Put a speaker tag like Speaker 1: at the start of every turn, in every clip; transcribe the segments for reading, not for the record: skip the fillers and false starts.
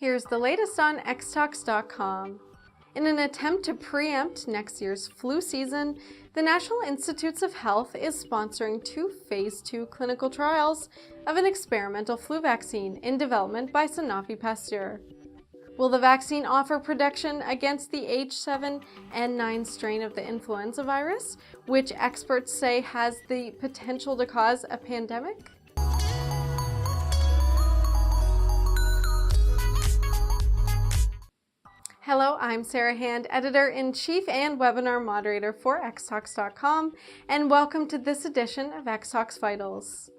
Speaker 1: Here's the latest on xtalks.com. In an attempt to preempt next year's flu season, the National Institutes of Health is sponsoring 2 phase 2 clinical trials of an experimental flu vaccine in development by Sanofi Pasteur. Will the vaccine offer protection against the H7N9 strain of the influenza virus, which experts say has the potential to cause a pandemic? Hello, I'm Sarah Hand, Editor-in-Chief and Webinar Moderator for xtalks.com, and welcome to this edition of X-Talks Vitals.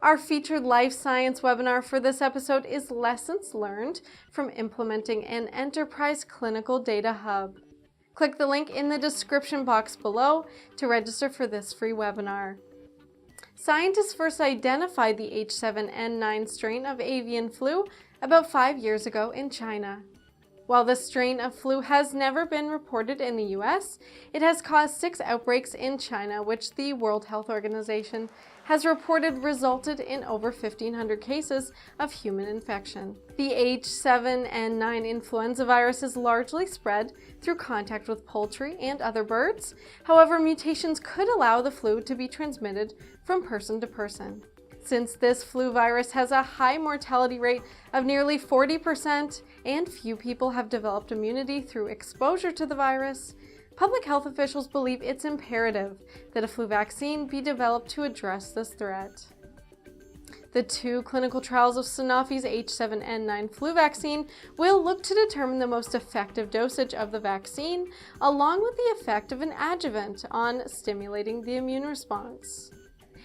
Speaker 1: Our featured life science webinar for this episode is Lessons Learned from Implementing an Enterprise Clinical Data Hub. Click the link in the description box below to register for this free webinar. Scientists first identified the H7N9 strain of avian flu about 5 years ago in China. While the strain of flu has never been reported in the US, it has caused 6 outbreaks in China, which the World Health Organization has reported resulted in over 1,500 cases of human infection. The H7N9 influenza virus is largely spread through contact with poultry and other birds. However, mutations could allow the flu to be transmitted from person to person. Since this flu virus has a high mortality rate of nearly 40% and few people have developed immunity through exposure to the virus, public health officials believe it's imperative that a flu vaccine be developed to address this threat. The 2 clinical trials of Sanofi's H7N9 flu vaccine will look to determine the most effective dosage of the vaccine, along with the effect of an adjuvant on stimulating the immune response.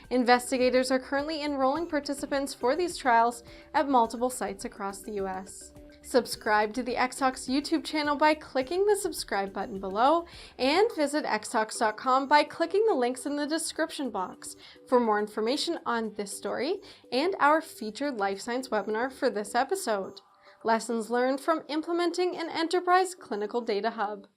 Speaker 1: Investigators are currently enrolling participants for these trials at multiple sites across the US. Subscribe to the X-Talks YouTube channel by clicking the subscribe button below, and visit xtalks.com by clicking the links in the description box for more information on this story and our featured life science webinar for this episode. Lessons learned from implementing an enterprise clinical data hub.